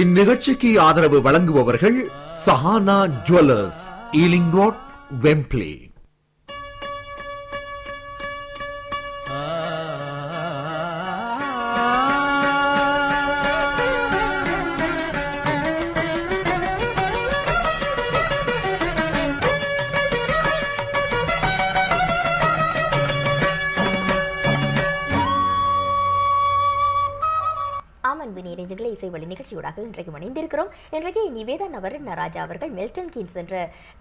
இந்நிகழ்ச்சிக்கு ஆதரவு வழங்குபவர்கள் Sahana jewellers, Ealing road, Wembley. இசை வழி நிகழ்ச்சியோடாக இன்றைக்கு இணைந்திருக்கிறோம். இன்றைக்கு நிவேதா நவரத்னராஜா அவர்கள் மில்டன் கீன்ஸ் என்ற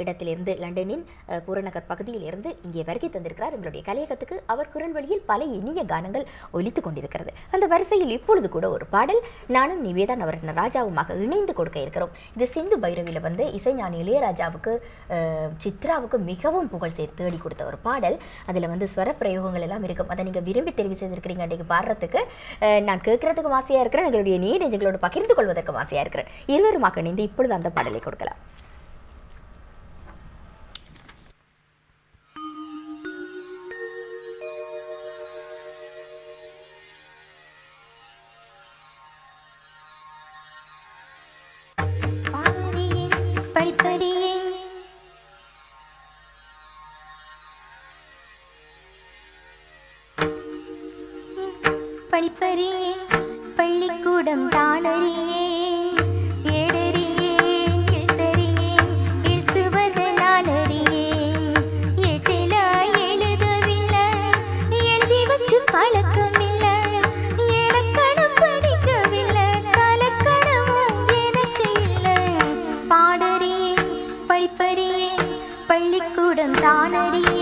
இடத்திலிருந்து, லண்டனின் புறநகர் பகுதியில் இருந்து இங்கே வருகை தந்திருக்கிறார். எங்களுடைய கலையகத்துக்கு அவர் குரல் வழியில் பல இனிய கானங்கள் ஒலித்துக் கொண்டிருக்கிறது. அந்த வரிசையில் இப்பொழுது கூட ஒரு பாடல் நானும் நிவேதா நவரத்னராஜாவுமாக இணைந்து கொடுக்க இருக்கிறோம். இது சிந்து பைரவியில் வந்து இசைஞானி இளையராஜாவுக்கு, சித்ராவுக்கு மிகவும் புகழ் சேர்த்து தேடி கொடுத்த ஒரு பாடல். அதில் வந்து ஸ்வர பிரயோகங்கள் எல்லாம் இருக்கும். அதை நீங்கள் விரும்பி தெரிவு செய்திருக்கிறீங்க. அன்றைக்கு பாடுறதுக்கு நான் கேட்கறதுக்கும் ஆசையாக இருக்கிறேன். எங்களுடைய நீரெஞ்சங்களோடு பகிர்ந்து கொள்வதற்கும் ஆசையாக இருக்கிறேன். இருவருமாக இணைந்து இப்பொழுது அந்த பாடலை கொடுக்கலாம். படிப்பறியே பள்ளிக்கூடம் தானறியே ஏடறியேன் எழுத்தறியேன் எழுத்துவது நானறியேன் எட்டில எழுதவில்லை எழுதி வச்சு பழக்கமில்லை இலக்கணம் படிக்கவில்லை கலக்கணமும் எனக்கு இல்லை பாடறியேன் படிப்பறியேன் பள்ளிக்கூடம் தானறியே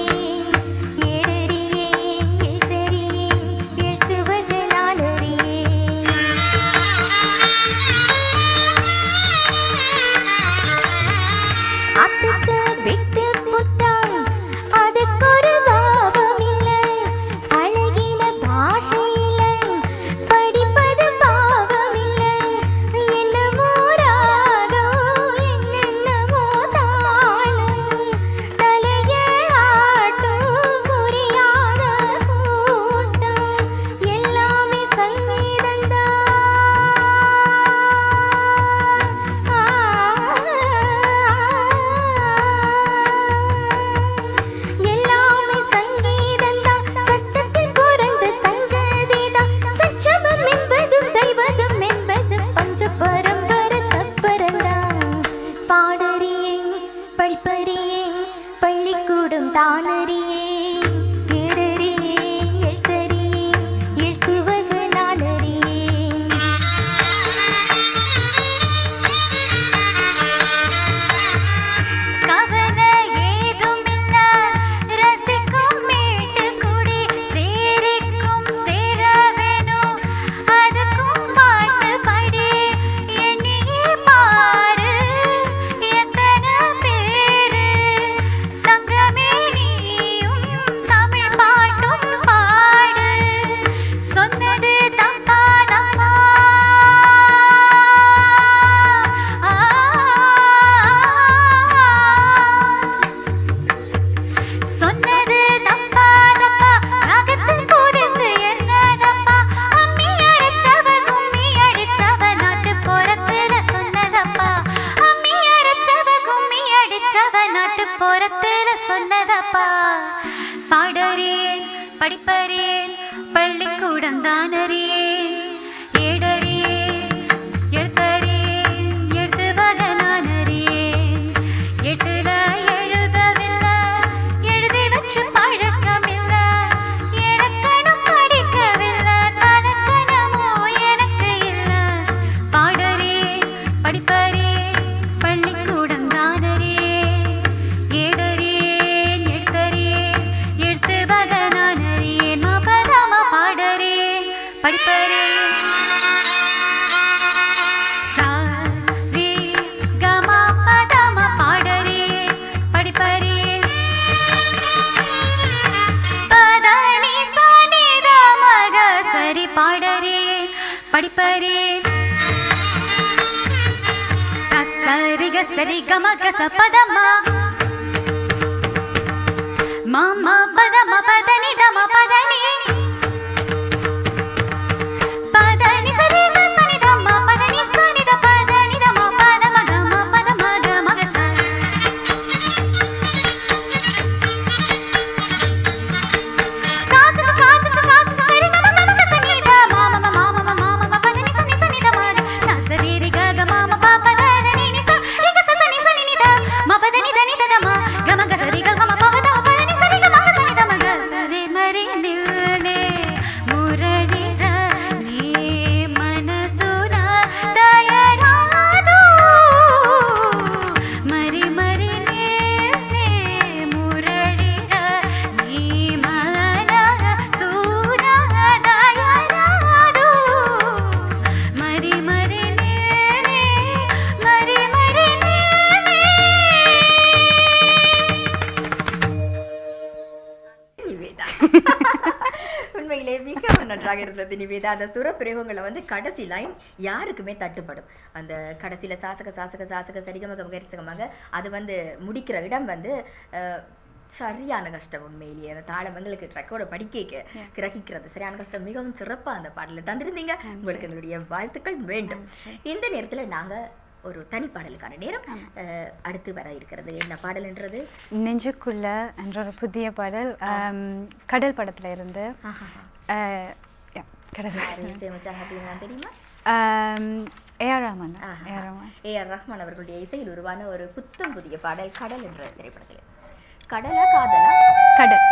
பதனி சரி க சனி த ம பதனி சனி த பத நன்றாக இருந்தது நிவேதா. அந்த சுர பிரயோகங்களை வந்து கடைசி லைன் யாருக்குமே தட்டுப்படும். அந்த கடைசியில சாசக சாசக சாசக சரிகமக மகரிசகமாக அது வந்து முடிக்கிற இடம் வந்து சரியான கஷ்டம். உண்மையிலேயே அந்த தாளம் எங்களுக்கு ட்ரக்கோட படிக்க கிரகிக்கிறது சரியான கஷ்டம். மிகவும் சிறப்பாக அந்த பாடலை தந்திருந்தீங்க. உங்களுக்கு எங்களுடைய வாழ்த்துக்கள் வேண்டும். இந்த நேரத்தில் நாங்கள் ஒரு தனி பாடலுக்கான நேரம் அடுத்து வர இருக்கிறது. என்ன பாடல்ன்றது? நெஞ்சுக்குள்ள என்ற ஒரு புதிய பாடல், கடல் படத்துல இருந்து. தெரியுமா? ஏஆர் ரஹ்மான். ஏஆர் ரஹ்மான் அவர்களுடைய இசையில் உருவான ஒரு புத்தம் புதிய பாடல் கடல் என்ற திரைப்படத்தில். கடலா காதலா? கடல்.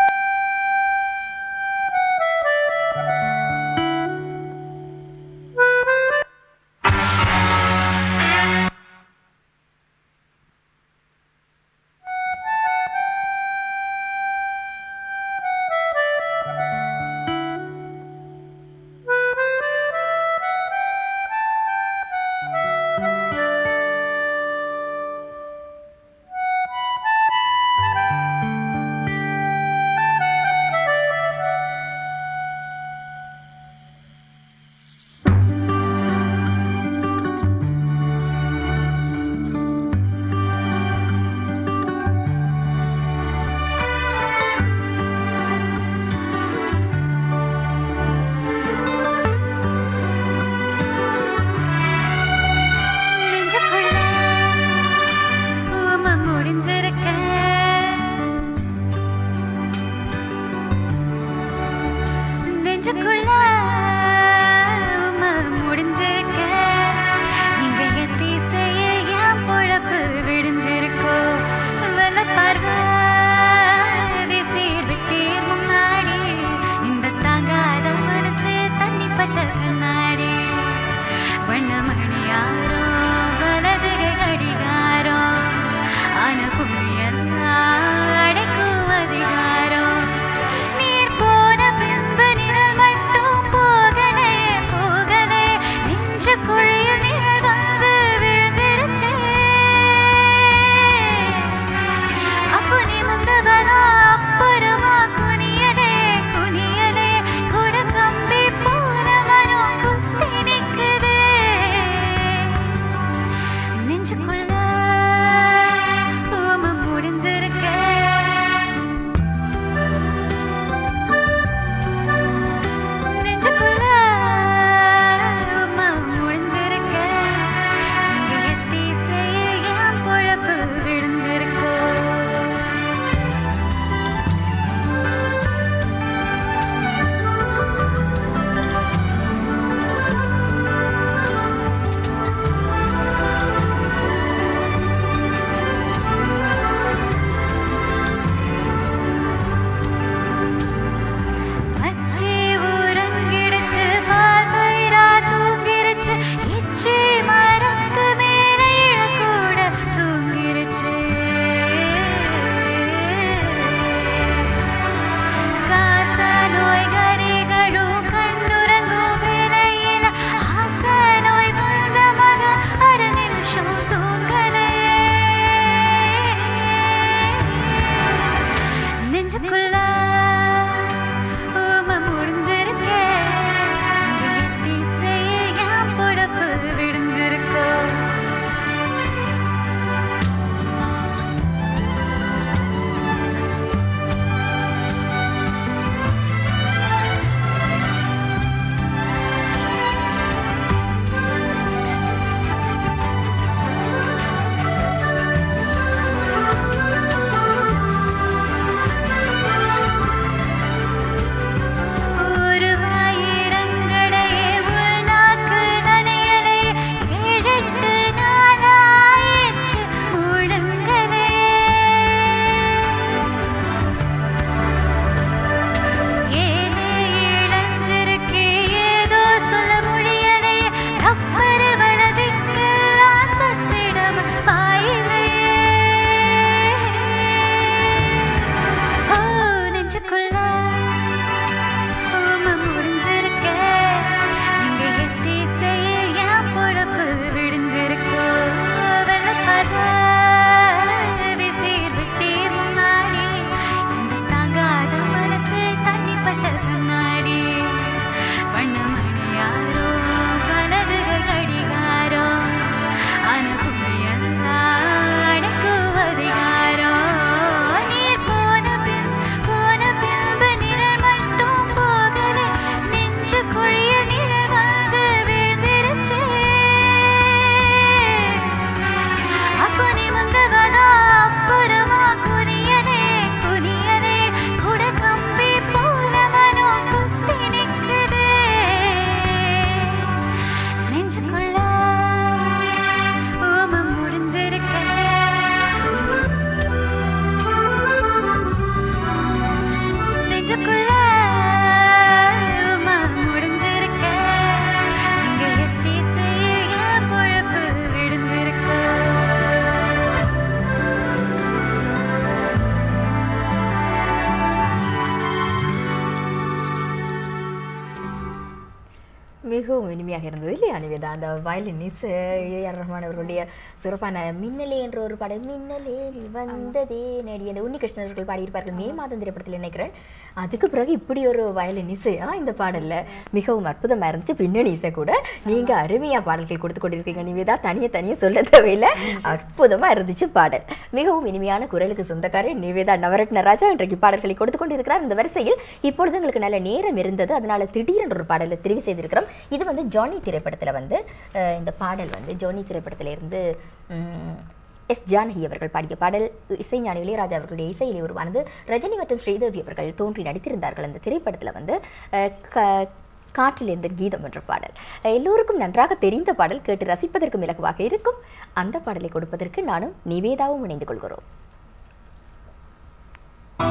மிகவும் இனிமையாக இருந்தது இல்லையா நிவேதா? அந்த வயலின் இசை ஏஆர் ரஹ்மான் அவர்களுடைய சிறப்பான மின்னலே என்ற ஒரு பாடல், மின்னலே வந்ததே நடி அந்த உன்னிகிருஷ்ணன் அவர்கள் பாடியிருப்பார்கள் மே மாதம் திரைப்படத்தில் நினைக்கிறேன். அதுக்கு பிறகு இப்படி ஒரு வயலின் இசை இந்த பாடல்ல மிகவும் அற்புதமாக இருந்துச்சு. பின்னணி இசை கூட நீங்க அருமையா பாடல்கள் கொடுத்து கொண்டிருக்கீங்க நிவேதா, தனியே சொல்ல தேவையில்லை, அற்புதமா இருந்துச்சு பாடல். மிகவும் இனிமையான குரலுக்கு சொந்தக்காரர் நிவேதா நவரத்ன ராஜா இன்றைக்கு பாடல்களை கொடுத்து கொண்டிருக்கிறார். இந்த வரிசையில் இப்பொழுது உங்களுக்கு நல்ல நேரம் இருந்தது, அதனால திடீரென்று ஒரு பாடலை தெரிவு செய்திருக்கிறோம். இது வந்து ஜானி திரைப்படத்தில் வந்து இந்த பாடல் வந்து ஜானி திரைப்படத்தில் இருந்து எஸ் ஜானகி அவர்கள் பாடிய பாடல். இசைஞானி இளையராஜா அவர்களுடைய இசையிலே உருவானது. ரஜினி மற்றும் ஸ்ரீதேவி அவர்கள் தோன்றி நடித்திருந்தார்கள் அந்த திரைப்படத்தில் வந்து காற்றிலிருந்து கீதம் என்ற பாடல். எல்லோருக்கும் நன்றாக தெரிந்த பாடல், கேட்டு ரசிப்பதற்கும் இலகுவாக இருக்கும். அந்த பாடலை கொடுப்பதற்கு நானும் நிவேதாவும் இணைந்து கொள்கிறோம். ஆ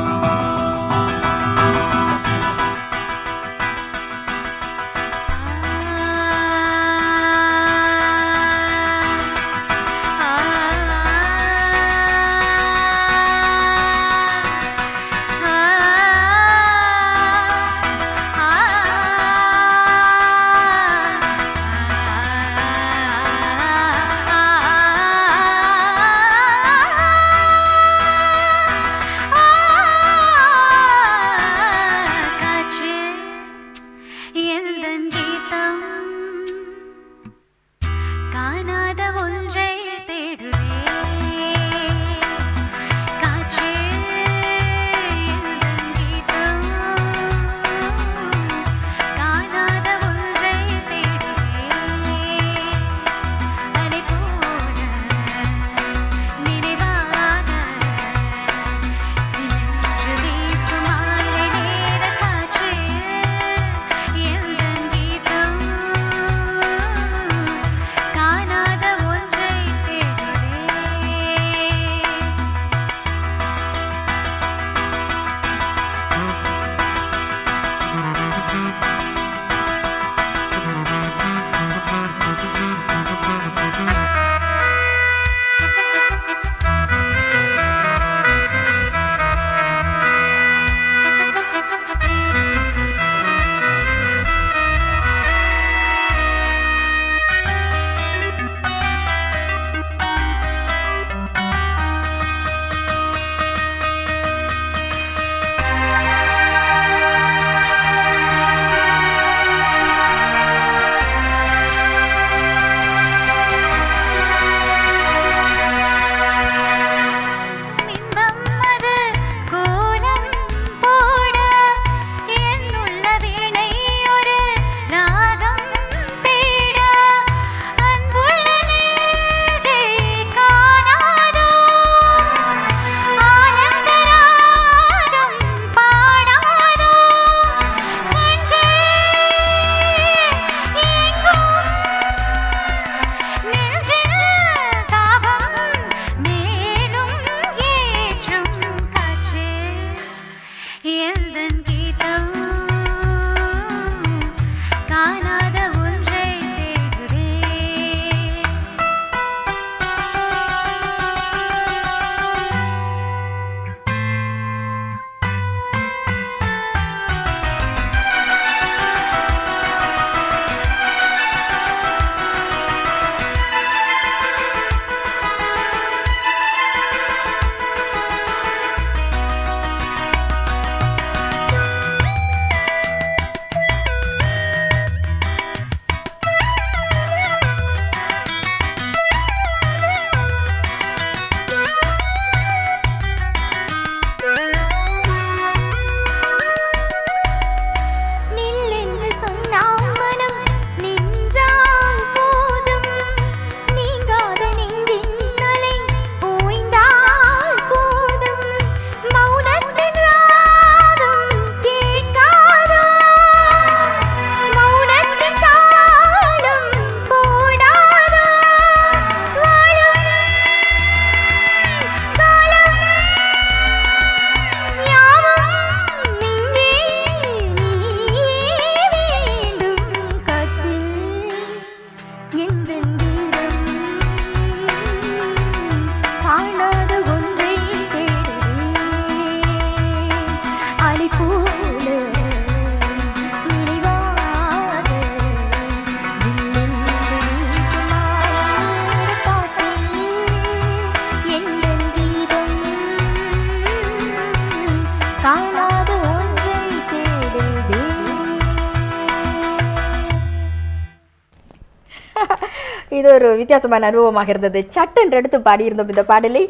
இது ஒரு வித்தியாசமான அனுபவமாக இருந்தது. சட்டென்று எடுத்து பாடியிருந்தோம் இந்த பாடலை.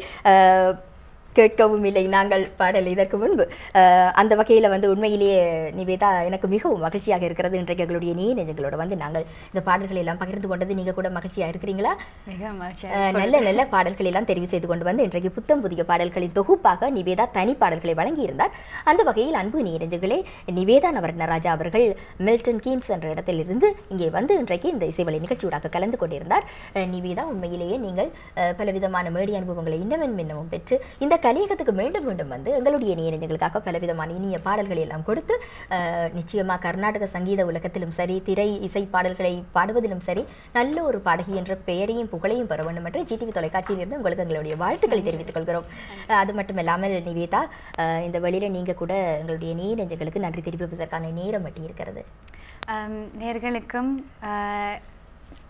கேட்கவும் இல்லை நாங்கள் பாடல் இதற்கு முன்பு. அந்த வகையில் வந்து உண்மையிலேயே நிவேதா எனக்கு மிகவும் மகிழ்ச்சியாக இருக்கிறது. இன்றைக்கு எங்களுடைய நெஞ்சங்களோட வந்து நாங்கள் இந்த பாடல்களை எல்லாம் பகிர்ந்து கொண்டது நீங்கள் கூட மகிழ்ச்சியாக இருக்கிறீங்களா? நல்ல நல்ல பாடல்கள் எல்லாம் தெரிவு செய்து கொண்டு வந்து இன்றைக்கு புத்தம் புதிய பாடல்களின் தொகுப்பாக நிவேதா தனி பாடல்களை வழங்கியிருந்தார். அந்த வகையில் அன்பு நெஞ்சங்களே, நிவேதா நவரத்னராஜா அவர்கள் மில்டன் கீன்ஸ் என்ற இடத்திலிருந்து இங்கே வந்து இன்றைக்கு இந்த இசைவலை நிகழ்ச்சியூடாக கலந்து கொண்டிருந்தார். நிவேதா, உண்மையிலேயே நீங்கள் பலவிதமான மேடி அனுபவங்களை இன்னமும் பெற்று இந்த கலியகத்துக்கு மீண்டும் மீண்டும் வந்து எங்களுடைய நெஞ்சங்களுக்காக பலவிதமான இனிய பாடல்களை எல்லாம் கொடுத்து நிச்சயமாக கர்நாடக சங்கீத உலகத்திலும் சரி, திரை இசை பாடல்களை பாடுவதிலும் சரி, நல்ல ஒரு பாடகி என்ற பெயரையும் புகழையும் பெற வேண்டும் என்று ஜிடிவி தொலைக்காட்சியிலிருந்து உங்களுக்கு எங்களுடைய வாழ்த்துக்களை தெரிவித்துக் கொள்கிறோம். அது மட்டும் இல்லாமல் நிவேதா, இந்த வழியில் நீங்கள் கூட எங்களுடைய நெஞ்சங்களுக்கு நன்றி தெரிவிப்பதற்கான நேரம் மட்டும் இருக்கிறது. நேர்களுக்கும்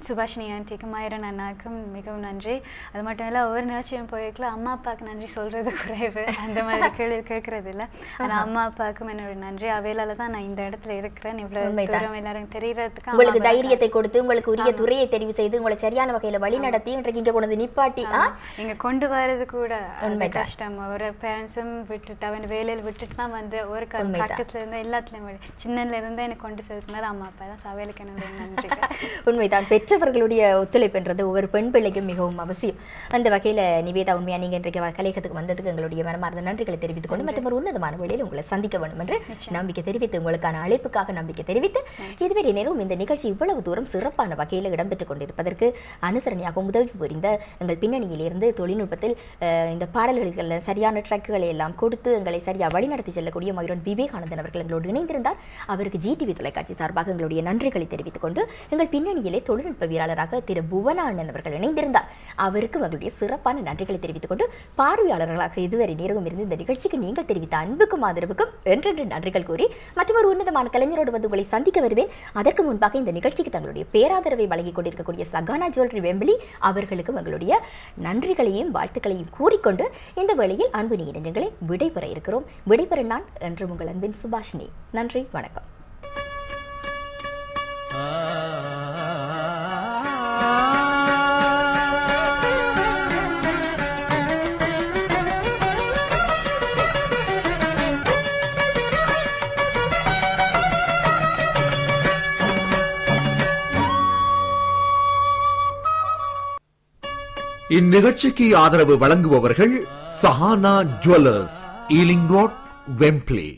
சுபாஷினி ஆண்டிக்கும் ஆயிரம் அண்ணாக்கும் மிகவும் நன்றி. அது மட்டும் இல்லை, ஒவ்வொரு நிகழ்ச்சியும் போயிருக்கலாம் அம்மா அப்பாவுக்கு நன்றி சொல்கிறது குறைவு, அந்த மாதிரி கேள்வி கேட்கறது இல்லை. ஆனால் அம்மா அப்பாவுக்கும் என்னோட நன்றி. அவையிலால தான் நான் இந்த இடத்துல இருக்கிறேன். இவ்வளவு தூரம் எல்லாரும் தெரியறதுக்கு உங்களுக்கு தைரியத்தை கொடுத்து உங்களுக்கு உரிய துறையை தெரிவு செய்து உங்களை சரியான வகையில் வழி நடத்தி இன்றைக்கு இங்கே கொண்டு நிப்பாட்டி இங்கே கொண்டு வரது கூட கஷ்டம். ஒரு பேரண்ட்ஸும் விட்டுட்டு அவன் வேலையில் விட்டுட்டு தான் வந்து ஒரு ப்ராக்டிஸ்ல இருந்து எல்லாத்துலேயும் சின்னல இருந்து எனக்கு கொண்டு சேர்த்துனது அம்மா அப்பா தான். சவையிலுக்கு என்னோட நன்றி. உண்மைதான், பெற்றவர்களுடைய ஒத்துழைப்பு என்றது ஒவ்வொரு பெண் பிள்ளைக்கும் மிகவும் அவசியம். அந்த வகையில் நிவேதா, உண்மையாக நீங்கள் இன்றைக்கு கலையகத்துக்கு வந்ததுக்கு எங்களுடைய மனமார்ந்த நன்றிகளை தெரிவித்துக் கொண்டு மற்றும் ஒரு உன்னதமான வழியில் உங்களை சந்திக்க வேண்டும் என்று நம்பிக்கை தெரிவித்து, உங்களுக்கான அழைப்புக்காக நம்பிக்கை தெரிவித்து, இதுவரை நேரம் இந்த நிகழ்ச்சி இவ்வளவு தூரம் சிறப்பான வகையில் இடம்பெற்றுக் கொண்டிருப்பதற்கு அனுசரணையாக உதவி புரிந்த எங்கள் பின்னணியிலிருந்து தொழில்நுட்பத்தில் இந்த பாடல்களுக்கு சரியான ட்ராக்குகளை எல்லாம் கொடுத்து எங்களை சரியாக வழிநடத்தி செல்லக்கூடிய மயூரன் விவேகானந்தன் அவர்கள் எங்களோடு இணைந்திருந்தார். அவருக்கு ஜிடிவி தொலைக்காட்சி சார்பாக எங்களுடைய நன்றிகளை தெரிவித்துக் கொண்டு, எங்கள் பின்னணியிலே தொழில்நுட்ப வீரராக திரு புவனா அண்ணன் அவர்கள் இணைந்திருந்தார். அவருக்கு அவர்களுடைய சிறப்பான நன்றிகளை தெரிவித்துக் கொண்டு, பார்வையாளர்களாக இதுவரை நேரமும் இருந்து இந்த நிகழ்ச்சிக்கு நீங்கள் தெரிவித்த அன்புக்கும் ஆதரவுக்கும் என்றென்று நன்றிகள் கூறி, மற்றும் ஒரு உன்னதமான கலைஞரோடு வந்து உங்களை சந்திக்க வருவேன். அதற்கு முன்பாக இந்த நிகழ்ச்சிக்கு தங்களுடைய பேராதரவை வழங்கிக் கொண்டிருக்கக்கூடிய சகானா ஜுவல்லரி வெம்பிலி அவர்களுக்கும் எங்களுடைய நன்றிகளையும் வாழ்த்துக்களையும் கூறிக்கொண்டு, இந்த வேளையில் அன்பு நெஞ்சங்களே விடைபெற இருக்கிறோம். விடைபெற நான் என்று உங்கள் அன்பின் சுபாஷினி. நன்றி, வணக்கம். இந்நிகழ்ச்சிக்கு ஆதரவு வழங்குபவர்கள் Sahana jewellers, Ealing road, Wembley.